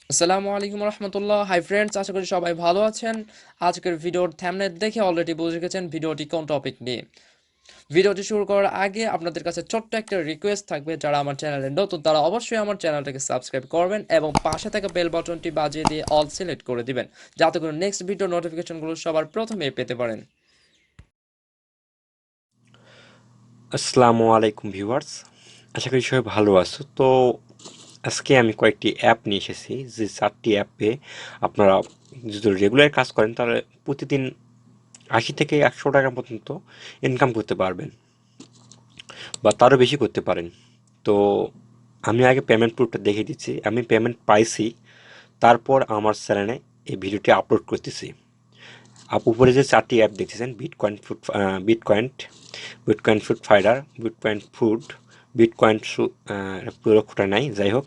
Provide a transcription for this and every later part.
আসসালামু আলাইকুম রহমতুল্লাহ। Hi friends, আশা করি সবাই ভালো আছেন। আজকের ভিডিওর থাম্বনেল দেখে অলরেডি বুঝে গেছেন ভিডিওটি কোন টপিক নিয়ে। ভিডিওটি শুরু করার আগে আপনাদের কাছে ছোট্ট একটা রিকোয়েস্ট থাকবে, যারা আমার চ্যানেলে নতুন তারা অবশ্যই আমার চ্যানেলটাকে সাবস্ক্রাইব করবেন এবং পাশে থাকা বেল বাটনটি বাজিয়ে দিয়ে অল সিলেক্ট করে দিবেন, যাতে করে নেক্সট ভিডিও নোটিফিকেশনগুলো সবার প্রথমে পেতে পারেন। আসসালামু আলাইকুম ভিউয়ার্স, আশা করি সবাই ভালো আছো। তো আজকে আমি কয়েকটি অ্যাপ নিয়ে এসেছি, যে 4টি অ্যাপে আপনারা যদি রেগুলার কাজ করেন তাহলে প্রতিদিন 80 থেকে 100 টাকা পর্যন্ত ইনকাম করতে পারবেন বা তারও বেশি করতে পারেন। তো আমি আগে পেমেন্ট প্রুফটা দেখিয়ে দিচ্ছি। আমি পেমেন্ট পাইছি, তারপর আমার চ্যানেলে এই ভিডিওটি আপলোড করতেছি। উপরে যে 4টি অ্যাপ দেখতেছেন, বিটকয়েন বিটকয়েন ফুড ফাইডার, বিটকয়েন ফুড, বিটকয়েন পুরো খোটা নাই, যাই হোক।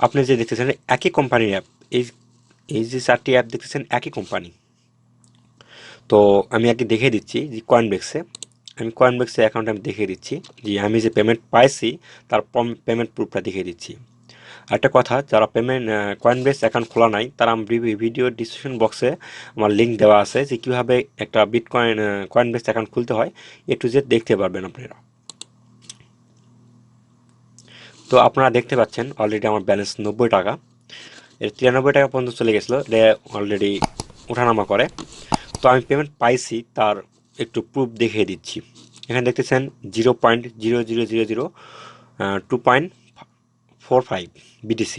আপনি যে দেখতেছেন একই কোম্পানির অ্যাপ, এই এই যে 4টি অ্যাপ দেখতেছেন একই কোম্পানি। তো আমি আগে দেখিয়ে দিচ্ছি যে কয়েনবেক্সে অ্যাকাউন্ট আমি দেখিয়ে দিচ্ছি যে আমি যে পেমেন্ট পাইছি তার পেমেন্ট প্রুফটা দেখিয়ে দিচ্ছি। আরেকটা কথা, যারা কয়েনবেস অ্যাকাউন্ট খোলা নাই তারা আমার ভিডিও ডিসক্রিপশন বক্সে আমার লিঙ্ক দেওয়া আছে, যে কীভাবে একটা কয়েনবেস অ্যাকাউন্ট খুলতে হয় A to Z দেখতে পারবেন আপনারা। তো আপনারা দেখতে পাচ্ছেন অলরেডি আমার ব্যালেন্স 90 টাকা, এর 93 টাকা পর্যন্ত চলে গেছিলো, এটা অলরেডি ওঠানামা করে। তো আমি পেমেন্ট পাইছি তার একটু প্রুফ দেখিয়ে দিচ্ছি। এখানে দেখতেছেন 0.0000 2.45 BTC।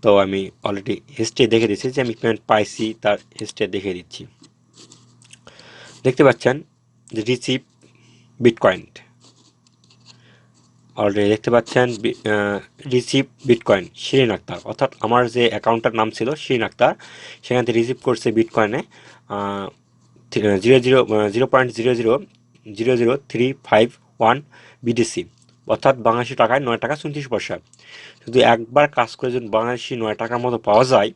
তো আমি অলরেডি হিস্ট্রি দেখে দিচ্ছি, যে আমি পেমেন্ট পাইছি তার হিস্ট্রি দেখে দিচ্ছি। দেখতে পাচ্ছেন যে রিসিভ বিটকয়েন, অলরেডি দেখতে পাচ্ছেন রিসিভ বিটকয়েন শিরিন আক্তার, অর্থাৎ আমার যে অ্যাকাউন্টটার নাম ছিল শিরিন আক্তার, সেখান থেকে রিসিভ করছে বিটকয়েনে 0.00000351 BTC, অর্থাৎ বাংলাদেশি টাকায় 9 টাকা 37 পয়সা। শুধু একবার কাজ করে যদি বাংলাদেশি 9 টাকার মতো পাওয়া যায়,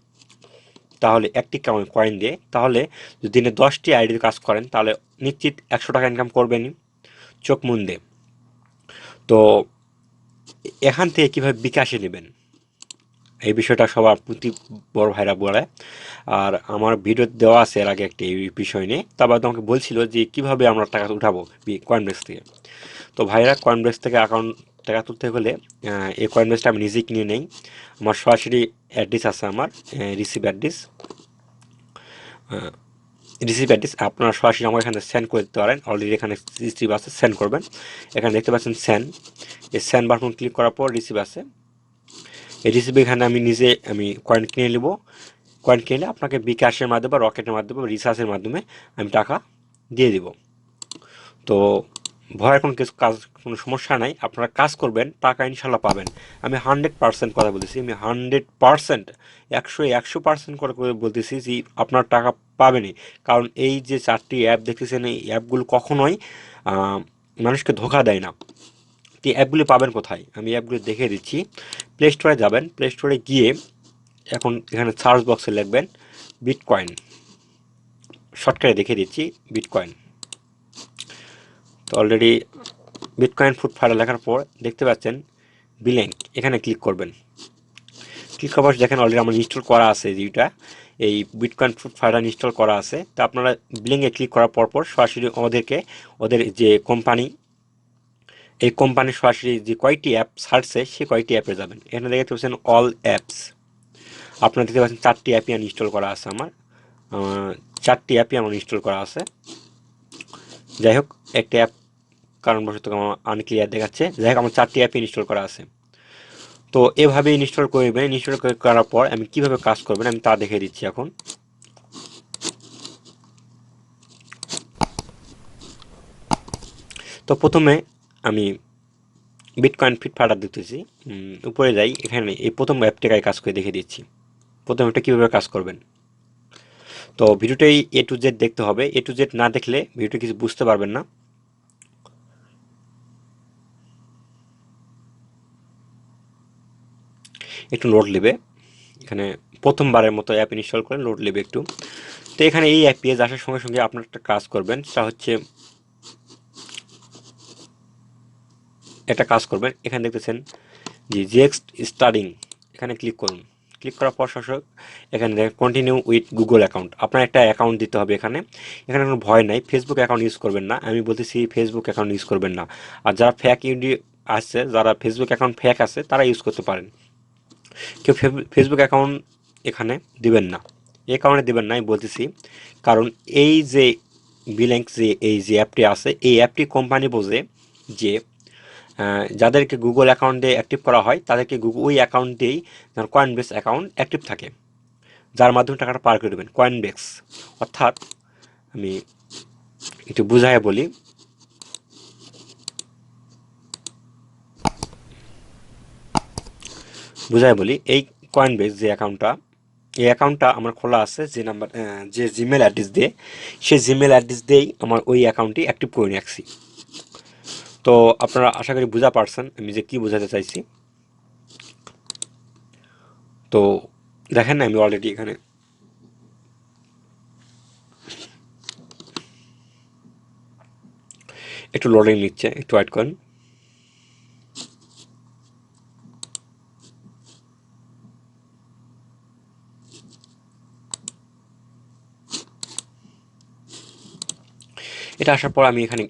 তাহলে একটি কয়েন দিয়ে, তাহলে যদি দিনে 10টি আইডির কাজ করেন তাহলে নিশ্চিত 100 টাকা ইনকাম করবেনই, চোখ মুন্দে। তো এখান থেকে কীভাবে বিকাশে নেবেন, এই বিষয়টা সবার প্রতি বড় ভাইরা বলে। আর আমার ভিডিও দেওয়া আছে এর আগে একটি এই বিষয় নিয়ে, তারপর তোমাকে বলছিল যে কিভাবে আমরা টাকা উঠাবো কয়েনবেস থেকে। তো ভাইরা কয়েনবেস থেকে অ্যাকাউন্ট টাকা তুলতে হলে এই কয়েনবেসটা আমি নিজেই কিনে নেই। আমার সরাসরি অ্যাড্রেস আছে, আমার রিসিভ অ্যাড্রেস আপনারা সরাসরি আমার এখানে সেন্ড করে দিতে পারেন। অলরেডি এখানে রিসিভ আছে, সেন্ড করবেন। এখানে দেখতে পাচ্ছেন সেন্ড, এই সেন্ড বাটন ক্লিক করার পর রিসিভ আছে। এই রিসিভ এখানে আমি কয়েন কিনে নেব। কয়েন কিনলে আপনাকে বিকাশের মাধ্যমে বা রকেটের মাধ্যমে বা রিচার্জের মাধ্যমে আমি টাকা দিয়ে দিব। তো ভয়ের কোনো সমস্যা নাই, আপনারা কাজ করবেন, টাকা ইনশাল্লাহ পাবেন। আমি 100% কথা বলতেছি, আমি 100%, 100% করে করে বলতেছি যে আপনার টাকা পাবেনই। কারণ এই যে 4টি অ্যাপ দেখতেছেন, এই অ্যাপগুলো কখনোই মানুষকে ধোঁকা দেয় না। তো এই অ্যাপগুলি পাবেন কোথায়, আমি অ্যাপগুলি দেখিয়ে দিচ্ছি। প্লে স্টোরে যাবেন, প্লে স্টোরে গিয়ে এখন এখানে সার্চ বক্সে লিখবেন বিটকয়েন, শর্টকাটে দেখিয়ে দিচ্ছি বিটকয়েন। তো অলরেডি বিটকয়েন ফুড ফাইডার লেখার পর দেখতে পাচ্ছেন বিল্যাঙ্ক, এখানে ক্লিক করবেন। ক্লিক করার পর দেখেন অলরেডি আমার ইনস্টল করা আছে, যেটা এই বিটকয়েন ফুড ফাইডার ইনস্টল করা আছে। তো আপনারা বিলিংয়ে ক্লিক করার পর সরাসরি ওদের যে কোম্পানি, এই কোম্পানির সরাসরি যে কয়টি অ্যাপ ছাড়ছে সেই কয়টি অ্যাপে যাবেন। এখানে দেখতে পাচ্ছেন অল অ্যাপস, আপনারা দেখতে পাচ্ছেন 4টি অ্যাপই ইনস্টল করা আছে আমার। 4টি অ্যাপই আমার ইনস্টল করা আছে। যাই হোক, একটা অ্যাপ কারণবশত আমার আনক্লিয়ার দেখাচ্ছে। যাই হোক, আমার 4টি অ্যাপ ইনস্টল করা আছে। তো এভাবে ইনস্টল করবেন। ইনস্টল করার পর আমি কিভাবে কাজ করবেন আমি তা দেখিয়ে দিচ্ছি এখন। তো প্রথমে আমি বিটকয়েন ফিট ফাটার দিতেছি, উপরে যাই, এখানে এই প্রথম অ্যাপটাকে কাজ করে দেখিয়ে দিচ্ছি প্রথম এটা কীভাবে কাজ করবেন। তো ভিডিওটাই A to Z দেখতে হবে, A to Z না দেখলে ভিডিওটা কিছু বুঝতে পারবেন না। একটু লোড নেবে, এখানে প্রথমবারের মতো অ্যাপ ইনস্টল করে লোড নেবে একটু। তো এখানে এই অ্যাপ পেজ আসার সঙ্গে সঙ্গে আপনার একটা কাজ করবেন, সেটা হচ্ছে একটা কাজ করবেন। এখানে দেখতেছেন যে জিএক্স স্টার্টিং, এখানে ক্লিক করুন। ক্লিক করার পর সরাসরি এখানে দেখেন কন্টিনিউ উইথ গুগল অ্যাকাউন্ট। আপনার একটা অ্যাকাউন্ট দিতে হবে এখানে। এখানে কোনো ভয় নাই, ফেসবুক অ্যাকাউন্ট ইউজ করবেন না, আমি বলতেছি ফেসবুক অ্যাকাউন্ট ইউজ করবেন না। আর যারা ফেক ইউডি আছে, যারা ফেসবুক অ্যাকাউন্ট ফেক আছে তারা ইউজ করতে পারেন। কেউ ফেসবুক অ্যাকাউন্ট এখানে দিবেন না। এই কারণে দিবেন না আমি বলতেছি, কারণ এই যে বিল্যাঙ্ক যে এই যে অ্যাপটি আছে, এই অ্যাপটি কোম্পানি বোঝে যে যাদেরকে গুগল অ্যাকাউন্ট দিয়ে অ্যাক্টিভ করা হয় তাদেরকে ওই অ্যাকাউন্ট দিয়েই যেন কয়েনবেস অ্যাকাউন্ট অ্যাক্টিভ থাকে, যার মাধ্যমে টাকাটা পার করে দেবেন কয়েনবেক্স। অর্থাৎ আমি একটু বুঝাইয়া বলি, এই কয়েনবেস যে অ্যাকাউন্টটা, এই অ্যাকাউন্টটা আমার খোলা আছে যে নাম্বার যে জিমেল অ্যাড্রেস দিয়ে, সেই জিমেল অ্যাড্রেস দিয়েই আমার ওই অ্যাকাউন্টটি অ্যাক্টিভ করে রাখছি। তো আপনারা আশা করি বুঝা পারছেন আমি যে কি বোঝাতে চাইছি। তো দেখেন আমি অলরেডি এখানে একটু লোডিং নিচ্ছে, একটু ওয়েট করেন। এটা আসার পর আমি এখানে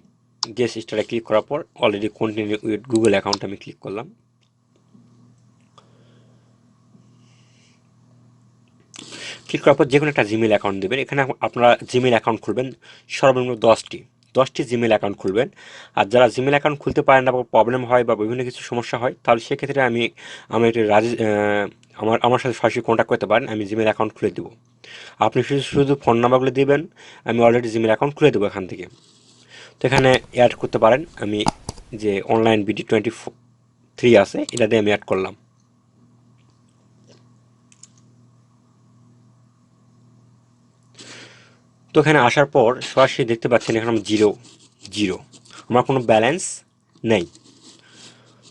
গেস স্টারে ক্লিক করার পর already continue with Google account আমি ক্লিক করলাম। ক্লিক করার পর যে কোনো একটা জিমেল অ্যাকাউন্ট দেবেন। এখানে আপনারা জিমেল অ্যাকাউন্ট খুলবেন সর্বনিম্ন 10টি জিমেল অ্যাকাউন্ট খুলবেন। আর যারা জিমেল অ্যাকাউন্ট খুলতে পারেন না বা প্রবলেম হয় বা বিভিন্ন কিছু সমস্যা হয়, তাহলে সেক্ষেত্রে আমার একটি আমার সাথে সরাসরি কন্ট্যাক্ট করতে পারেন, আমি জিমেল অ্যাকাউন্ট খুলে দেবো। আপনি শুধু ফোন নাম্বারগুলো দিবেন, আমি অলরেডি জিমেল অ্যাকাউন্ট খুলে দেবো এখান থেকে। তো এখানে অ্যাড করতে পারেন, আমি যে অনলাইন BD23 আছে এটা দিয়ে আমি অ্যাড করলাম। তো এখানে আসার পর সরাসরি দেখতে পাচ্ছেন এখানে আমার জিরো, আমার কোনো ব্যালেন্স নেই।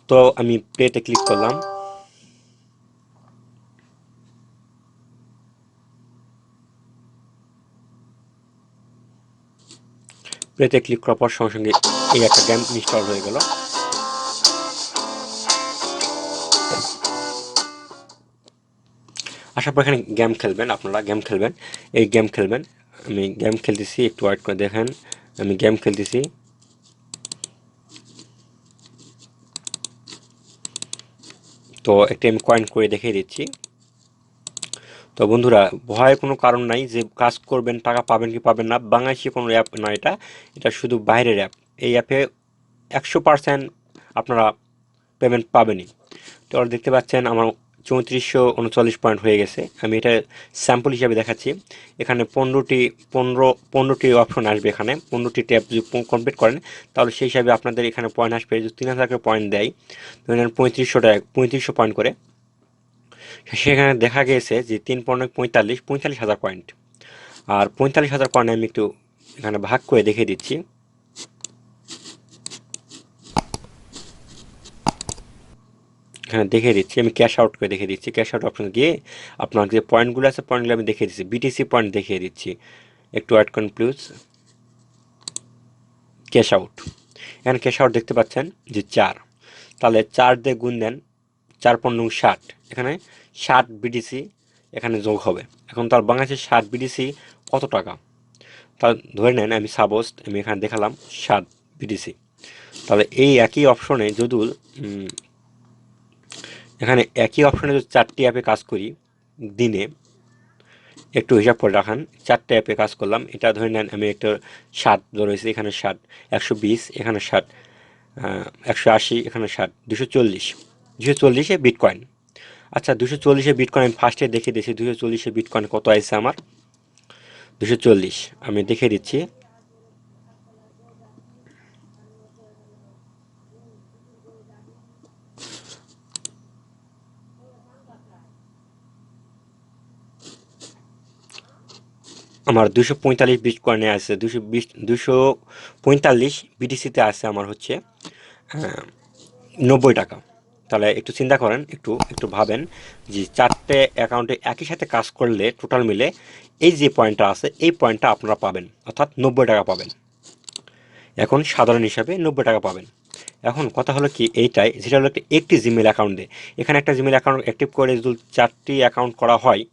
তো আমি প্লেতে ক্লিক করলাম। প্লেতে ক্লিক করার পর সঙ্গে সঙ্গে এই একটা গেম ইনস্টল হয়ে গেল। আসার পর এখানে গেম খেলবেন, আপনারা গেম খেলবেন, এই গেম খেলবেন। আমি গেম খেলতেছি, একটু ওয়েট করে দেখেন, আমি গেম খেলতেছি। তো একটি আমি কয়েন করে দেখিয়ে দিচ্ছি। তো বন্ধুরা, ভয়ের কোনো কারণ নাই, যে কাজ করবেন টাকা পাবেন কি পাবেন না, বাংলাদেশি কোনো অ্যাপ না, এটা শুধু বাইরের অ্যাপ। এই অ্যাপে 100% আপনারা পেমেন্ট পাবেনই। তো আর দেখতে পাচ্ছেন আমার 3439 পয়েন্ট হয়ে গেছে। আমি এটা স্যাম্পল হিসাবে দেখাচ্ছি। এখানে 15টি অপশন আসবে, এখানে 15টি ট্যাব যদি কমপ্লিট করেন তাহলে সেই হিসাবে আপনাদের এখানে পয়েন্ট আসবে। যদি 3000 করে পয়েন্ট দেয়, ধরেন 3500 পয়েন্ট করে, সেখানে দেখা গেছে যে 45,000 পয়েন্ট। আর 45,000 পয়েন্ট আমি একটু এখানে ভাগ করে দেখিয়ে দিচ্ছি। এখানে দেখিয়ে দিচ্ছি, আমি ক্যাশ আউট করে দেখিয়ে দিচ্ছি। ক্যাশ আউট অপশন গিয়ে আপনার যে পয়েন্টগুলো আছে পয়েন্টগুলো আমি দেখিয়ে দিচ্ছি, বিটিসি পয়েন্ট দেখিয়ে দিচ্ছি। একটু অ্যাড করুন প্লিজ। ক্যাশ আউট, এখানে ক্যাশ আউট দেখতে পাচ্ছেন যে 4, তাহলে 4 দিয়ে গুণ দেন, 4×5 = 60, এখানে 60 বিডিসি এখানে যোগ হবে। এখন তার বাংলাদেশের 60 বিডিসি কত টাকা, তা ধরে নেন আমি এখানে দেখালাম 60 বিডিসি। তাহলে এই একই অপশনে যদি এখানে একই অপশনে যদি 4টি অ্যাপে কাজ করি দিনে, একটু হিসাব করে রাখান, 4টে অ্যাপে কাজ করলাম, এটা ধরে নেন আমি একটা 60 ধরেছি, এখানে 60, 120, এখানে 60, 180, এখানে 60, 240 বিটকয়েন। আচ্ছা, 240 বিটকয়েন আমি ফার্স্টে দেখিয়ে দিচ্ছি 240 বিটকয়েন কত আছে আমার। 240 আমি দেখিয়ে দিচ্ছি। আমার 245 বিটকয়েনে আছে, 245 বিটিসিতে আছে আমার হচ্ছে 90 টাকা। তাহলে একটু চিন্তা করেন, একটু ভাবেন যে 4টে অ্যাকাউন্টে একই সাথে কাজ করলে টোটাল মিলে এই যে পয়েন্টটা আছে এই পয়েন্টটা আপনারা পাবেন, অর্থাৎ 90 টাকা পাবেন। এখন সাধারণ হিসাবে 90 টাকা পাবেন। এখন কথা হলো কি এইটাই, যেটা হলো একটি জিমেল অ্যাকাউন্টে, এখানে একটা জিমেল অ্যাকাউন্ট অ্যাক্টিভ করে যদি 4টি অ্যাকাউন্ট করা হয়,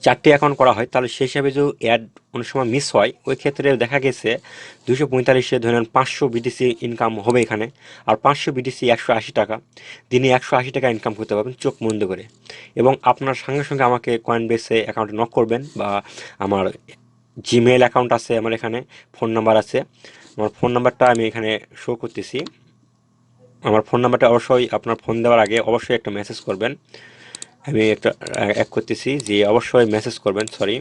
4টি অ্যাকাউন্ট করা হয়, তাহলে সেই হিসাবে যদি অ্যাড অনেক সময় মিস হয়, ওই ক্ষেত্রে দেখা গেছে 245 ধরেন 500 বিটিসি ইনকাম হবে এখানে। আর 500 বিটিসি 180 টাকা, দিনে 180 টাকা ইনকাম করতে পারবেন চোখ বন্ধ করে। এবং আপনার সঙ্গে সঙ্গে আমাকে কয়েনবেসে অ্যাকাউন্টে নক করবেন, বা আমার জিমেল অ্যাকাউন্ট আছে, আমার এখানে ফোন নাম্বার আছে, আমার ফোন নাম্বারটা আমি এখানে শো করতেছি। আমার ফোন নাম্বারটা অবশ্যই আপনার ফোন দেওয়ার আগে অবশ্যই একটা মেসেজ করবেন। আমি একটা এক করতেছি যে অবশ্যই মেসেজ করবেন, সরি,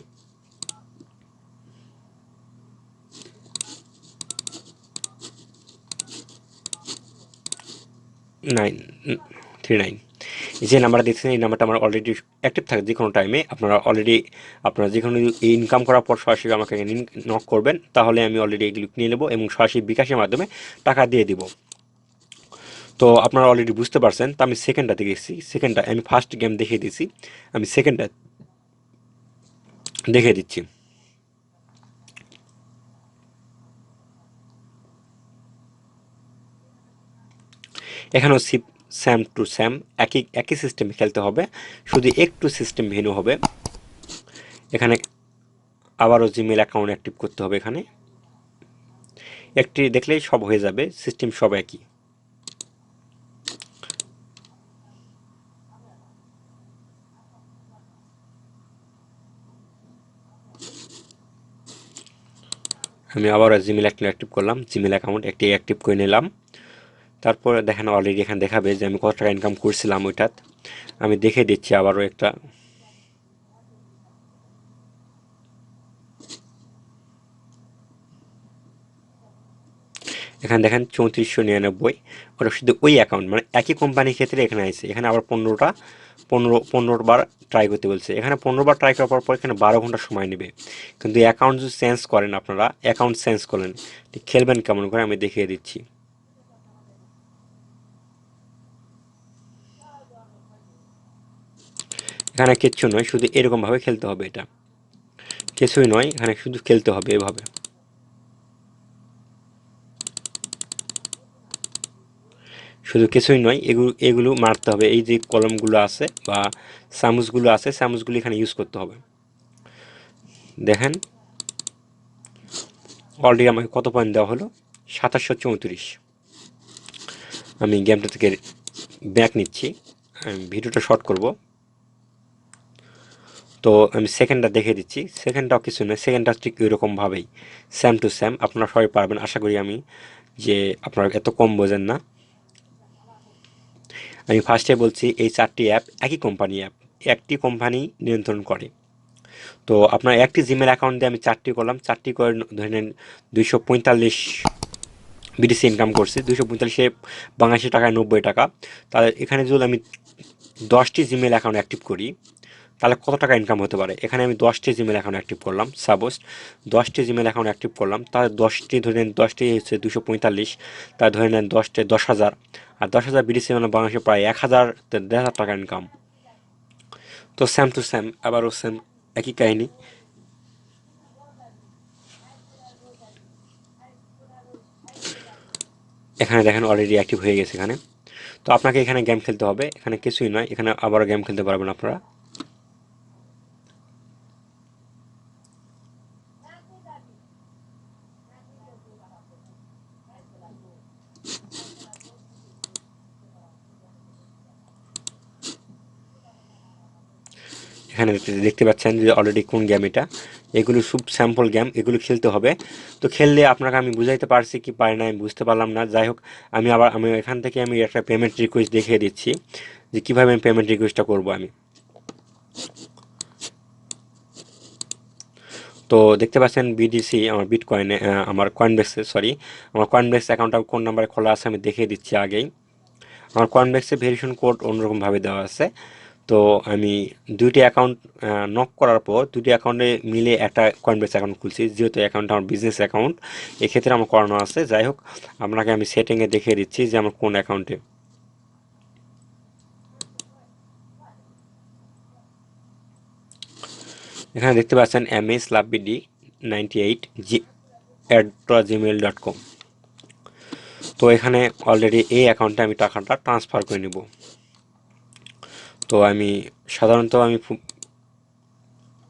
939। যে নাম্বারটা দেখছেন এই নাম্বারটা আমার অলরেডি অ্যাক্টিভ থাকে, যে কোনো টাইমে আপনারা অলরেডি আপনারা যে কোনো ইনকাম করার পর সরাসরি আমাকে নক করবেন, তাহলে আমি অলরেডি এগুলো নিয়ে নেবো এবং সরাসরি বিকাশের মাধ্যমে টাকা দিয়ে দিব। তো আপনারা অলরেডি বুঝতে পারছেন। তো আমি সেকেন্ডটা দেখেছি, সেকেন্ডটা আমি ফার্স্ট গেম দেখিয়ে দিচ্ছি, আমি সেকেন্ডটা দেখিয়ে দিচ্ছি। এখানেও স্যাম টু স্যাম একই একই সিস্টেমে খেলতে হবে, শুধু একটু সিস্টেম ভিন্ন হবে। এখানে আবারও জিমেল অ্যাকাউন্ট অ্যাক্টিভ করতে হবে, এখানে একটি দেখলেই সব হয়ে যাবে, সিস্টেম সব একই। আমি আবার জিমেল অ্যাকাউন্ট অ্যাক্টিভ করলাম, জিমেল অ্যাকাউন্ট একটি অ্যাক্টিভ করে নিলাম। তারপর দেখেন অলরেডি এখানে দেখাবে যে আমি কত টাকা ইনকাম করছিলাম ওইটাত। আমি দেখে দিচ্ছি আবারও একটা, এখানে দেখেন 3499। ওটা শুধু ওই অ্যাকাউন্ট, মানে একই কোম্পানির ক্ষেত্রে এখানে আছে। এখানে আবার 15 বার ট্রাই করতে বলছে। এখানে 15 বার ট্রাই করার পর এখানে 12 ঘন্টা সময় নেবে। কিন্তু অ্যাকাউন্ট যদি চেঞ্জ করেন, আপনারা অ্যাকাউন্ট চেঞ্জ করেন, ঠিক খেলবেন কেমন করে আমি দেখিয়ে দিচ্ছি। এখানে কিচ্ছু নয়, শুধু এরকমভাবে খেলতে হবে, এটা কিছুই নয়, এখানে শুধু খেলতে হবে এভাবে। শুধু কিছুই নয়, এগুলো এগুলো মারতে হবে। এই যে কলমগুলো আছে বা চামচগুলো আছে, চামচগুলো এখানে ইউজ করতে হবে। দেখেন অলরেডি আমাকে কত পয়েন্ট দেওয়া হলো, 2734। আমি গেমটা থেকে ব্যাক নিচ্ছি, আমি ভিডিওটা শর্ট করব। তো আমি সেকেন্ডটা দেখে দিচ্ছি, সেকেন্ডটাও কিছু নয়, সেকেন্ডটা ঠিক এরকমভাবেই স্যাম টু স্যাম। আপনারা সবাই পারবেন আশা করি, আমি যে আপনারা এত কম বোঝেন না। আমি ফার্স্টে বলছি এই 4টি অ্যাপ একই কোম্পানি অ্যাপ, একটি কোম্পানি নিয়ন্ত্রণ করে। তো আপনার একটি জিমেল অ্যাকাউন্ট দিয়ে আমি 4টি করলাম, 4টি করে ধরে নেন 245 বিটিসি ইনকাম করছি। 245-এ বাংলাদেশি টাকায় 90 টাকা। তাহলে এখানে যদি আমি 10টি জিমেল অ্যাকাউন্ট অ্যাক্টিভ করি, তাহলে কত টাকা ইনকাম হতে পারে। এখানে আমি 10টি জিমেল অ্যাকাউন্ট অ্যাক্টিভ করলাম, সাপোজ 10টি জিমেল অ্যাকাউন্ট অ্যাক্টিভ করলাম, তাহলে 10টি ধরে নেন, 10টি হচ্ছে 245, তা ধরে নেন 10টে 10,000, আর 10,000 বিটিসি মানে বাংলাদেশে প্রায় 1,000 1,500 টাকা ইনকাম। তো সেম টু সেম, আবারও সেম একই কাহিনী। এখানে দেখেন অলরেডি অ্যাক্টিভ হয়ে গেছে এখানে। তো আপনাকে এখানে গেম খেলতে হবে, এখানে কিছুই নয়, এখানে আবারও গেম খেলতে পারবেন আপনারা। এখানে দেখতে পাচ্ছেন যে অলরেডি কোন গেম এটা, এগুলো সব স্যাম্পল গেম, এগুলো খেলতে হবে। তো খেললে আপনাকে আমি বুঝাইতে পারছি কি পারি না আমি বুঝতে পারলাম না, যাই হোক। আমি এখান থেকে আমি একটা পেমেন্ট রিকোয়েস্ট দেখিয়ে দিচ্ছি যে কীভাবে আমি পেমেন্ট রিকোয়েস্টটা করবো আমি। তো দেখতে পাচ্ছেন বিডিসি আমার বিটকয়েনে, আমার কয়েনবেক্সে, সরি, আমার কয়েনবেক্স অ্যাকাউন্টটা কোন নাম্বারে খোলা আছে আমি দেখিয়ে দিচ্ছি আগেই। আমার কয়েনবেক্সে ভেরিফিকেশন কোড অন্যরকমভাবে দেওয়া আছে। তো আমি দুইটি অ্যাকাউন্ট নক করার পর দুটি অ্যাকাউন্টে মিলে একটা কয়েনবেস অ্যাকাউন্ট খুলছি, যেহেতু অ্যাকাউন্টটা আমার বিজনেস অ্যাকাউন্ট, এক্ষেত্রে আমার করানো আছে। যাই হোক, আপনাকে আমি সেটিংয়ে দেখিয়ে দিচ্ছি যে আমার কোন অ্যাকাউন্টে। এখানে দেখতে পাচ্ছেন MS/BD98 @gmail.com। তো এখানে অলরেডি এই অ্যাকাউন্টে আমি টাকাটা ট্রান্সফার করে নিব। তো আমি সাধারণত আমি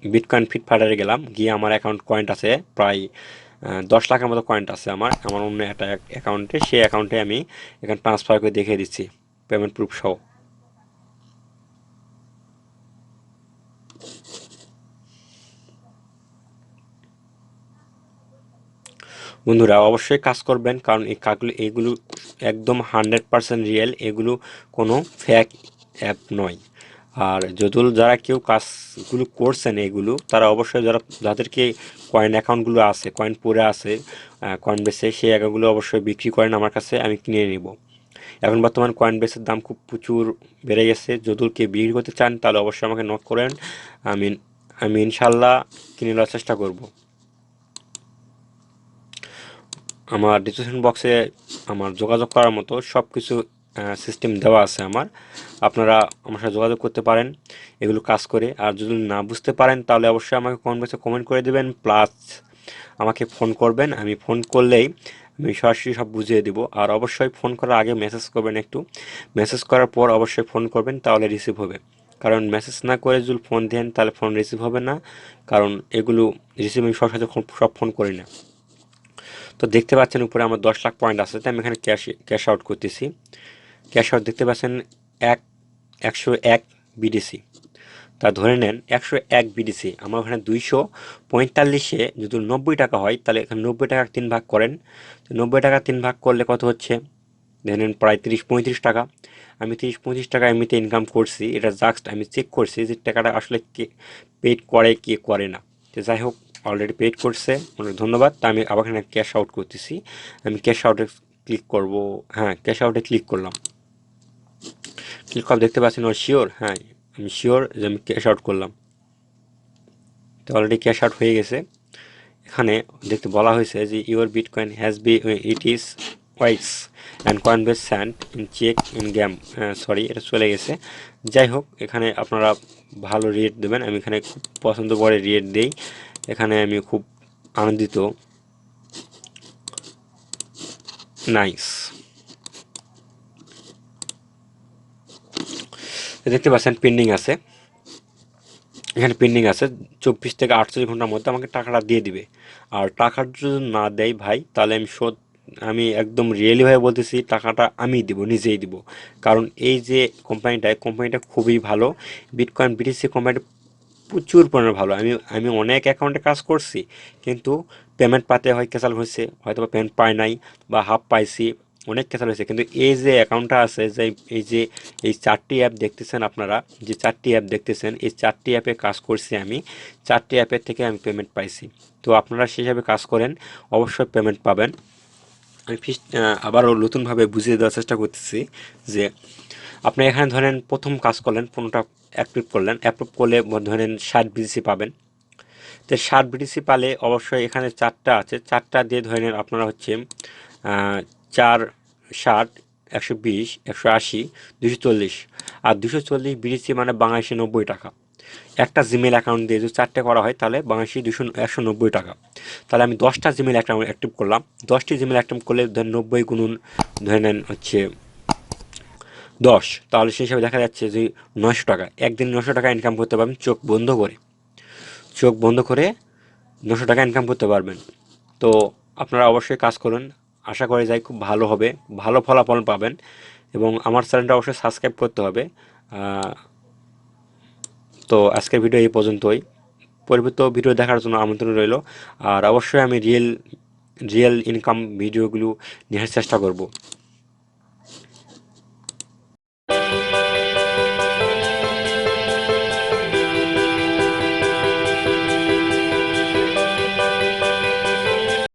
বিটকয়েন ফিটফাটারে গেলাম, গিয়ে আমার অ্যাকাউন্ট কয়েন্ট আছে প্রায় 10 লাখের মতো কয়েন্ট আছে আমার আমার অন্য একটা অ্যাকাউন্টে। সেই অ্যাকাউন্টে আমি এখানে ট্রান্সফার করে দেখিয়ে দিচ্ছি পেমেন্ট প্রুফ সহ। বন্ধুরা অবশ্যই কাজ করবেন, কারণ এই কাজগুলো এইগুলো একদম 100% রিয়েল, এগুলো কোনো ফেক অ্যাপ নয়। আর যদি যারা কেউ কাজগুলো করছেন এগুলো, তারা অবশ্যই যাদেরকে কয়েন অ্যাকাউন্টগুলো আছে, কয়েন পড়ে আছে, কয়েন বেসে সেই অ্যাকাউন্টগুলো অবশ্যই বিক্রি করেন আমার কাছে, আমি কিনে নিব। এখন বর্তমান কয়েন বেসের দাম খুব প্রচুর বেড়ে গেছে। যদি কেউ বিক্রি করতে চান তাহলে অবশ্যই আমাকে নক করেন, আমি আমি ইনশাল্লাহ কিনে নেওয়ার চেষ্টা করব। আমার ডিসক্রিপশন বক্সে আমার যোগাযোগ করার মতো সব কিছু সিস্টেম দেওয়া আছে আমার, আপনারা আমার সাথে যোগাযোগ করতে পারেন এগুলো কাজ করে। আর যদি না বুঝতে পারেন তাহলে অবশ্যই আমাকে কমেন্ট বক্সে কমেন্ট করে দেবেন, প্লাস আমাকে ফোন করবেন। আমি ফোন করলেই আমি সরাসরি সব বুঝিয়ে দেবো। আর অবশ্যই ফোন করার আগে মেসেজ করবেন, একটু মেসেজ করার পর অবশ্যই ফোন করবেন, তাহলে রিসিভ হবে। কারণ মেসেজ না করে যদি ফোন দেন তাহলে ফোন রিসিভ হবে না, কারণ এগুলো রিসিভ আমি সব সাথে সব ফোন করি না। তো দেখতে পাচ্ছেন উপরে আমার 10 লাখ পয়েন্ট আছে, তাই আমি এখানে ক্যাশ আউট করতেছি। ক্যাশ আউট দেখতে পাচ্ছেন 101 বিডিসি। তা ধরে নেন 101 বিডিসি, আমার ওখানে 245-এ যদি 90 টাকা হয়, তাহলে এখানে 90 টাকা 3 ভাগ করেন। তো 90 টাকা 3 ভাগ করলে কত হচ্ছে, ধরে নেন প্রায় 30-35 টাকা। আমি 30-35 টাকা এমনিতে ইনকাম করছি, এটা জাস্ট আমি চেক করছি যে টাকাটা আসলে কে পেড করে কে করে না। তো যাই হোক, অলরেডি পেড করছে, অনেক ধন্যবাদ। তা আমি আবার এখানে ক্যাশ আউট করতেছি। আমি ক্যাশ আউটে ক্লিক করব, হ্যাঁ ক্যাশ আউটে ক্লিক করলাম। ক্লিক করে দেখতে পাচ্ছেন ওর শিওর, হ্যাঁ আমি শিওর যে আমি ক্যাশ আউট করলাম। তো অলরেডি ক্যাশ আউট হয়ে গেছে। এখানে দেখতে বলা হয়েছে যে your bitcoin has be it is wise and coin base sand in check in game, sorry এটা চলে গেছে। যাই হোক, এখানে আপনারা ভালো রেট দেবেন, আমি এখানে খুব পছন্দ করে রেট দেই। এখানে আমি খুব আনন্দিত, নাইস। দেখতে পাচ্ছেন পেন্ডিং আছে, এখানে পেন্ডিং আছে 24 থেকে 48 ঘন্টার মধ্যে আমাকে টাকাটা দিয়ে দিবে। আর টাকাটা যদি না দেয় ভাই, তাহলে আমি একদম রিয়েলিভাবে বলতেছি, টাকাটা আমি দিব, নিজেই দিব। কারণ এই যে কোম্পানিটা খুবই ভালো, বিটকয়েন বিটিসি কোম্পানিটা প্রচুর পরিমাণে ভালো। আমি অনেক অ্যাকাউন্টে কাজ করছি, কিন্তু পেমেন্ট পাতে হয় ক্যাচাল হয়েছে, হয়তো বা পেমেন্ট পাই নাই বা হাফ পাইছি, অনেক ক্যাচাল হয়েছে। কিন্তু এই যে অ্যাকাউন্টটা আছে, যে এই 4টি অ্যাপ দেখতেছেন আপনারা, যে 4টি অ্যাপ দেখতেছেন, এই 4টি অ্যাপে কাজ করছি আমি, 4টি অ্যাপের থেকে আমি পেমেন্ট পাইছি। তো আপনারা সেই হিসাবে কাজ করেন, অবশ্যই পেমেন্ট পাবেন। আমি আবারও নতুনভাবে বুঝিয়ে দেওয়ার চেষ্টা করতেছি যে আপনি এখানে ধরেন প্রথম কাজ করলেন, ফোনটা অ্যাপ্রুভ করলে ধরেন 60 বিটিসি পাবেন। তো 60 বিটিসি পালে অবশ্যই এখানে 4টা আছে, 4টা দিয়ে ধরেন আপনারা হচ্ছে 4, 60, 120, 180, 240। আর 240 বিটিসি মানে বাংলাদেশে 90 টাকা। একটা জিমেল অ্যাকাউন্ট দিয়ে যদি 4টে করা হয়, তাহলে বাংলাদেশি 190 টাকা। তাহলে আমি 10টা জিমেল অ্যাকাউন্ট অ্যাক্টিভ করলাম, 10টি জিমেল অ্যাক্টিভ করলে ধরেন 90 গুণন ধরে নেন হচ্ছে 10, তাহলে সেই হিসাবে দেখা যাচ্ছে যে 900 টাকা, একদিন 900 টাকা ইনকাম করতে পারবেন চোখ বন্ধ করে 900 টাকা ইনকাম করতে পারবেন। তো আপনারা অবশ্যই কাজ করুন, আশা করি যাই খুব ভালো হবে, ভালো ফলাফল পাবেন। এবং আমার চ্যানেলটা অবশ্যই সাবস্ক্রাইব করতে হবে। তো আজকের ভিডিও এই পর্যন্তই, পরবর্তী ভিডিও দেখার জন্য আমন্ত্রণ রইল। আর অবশ্যই আমি রিয়েল ইনকাম ভিডিওগুলো নেওয়ার চেষ্টা করব।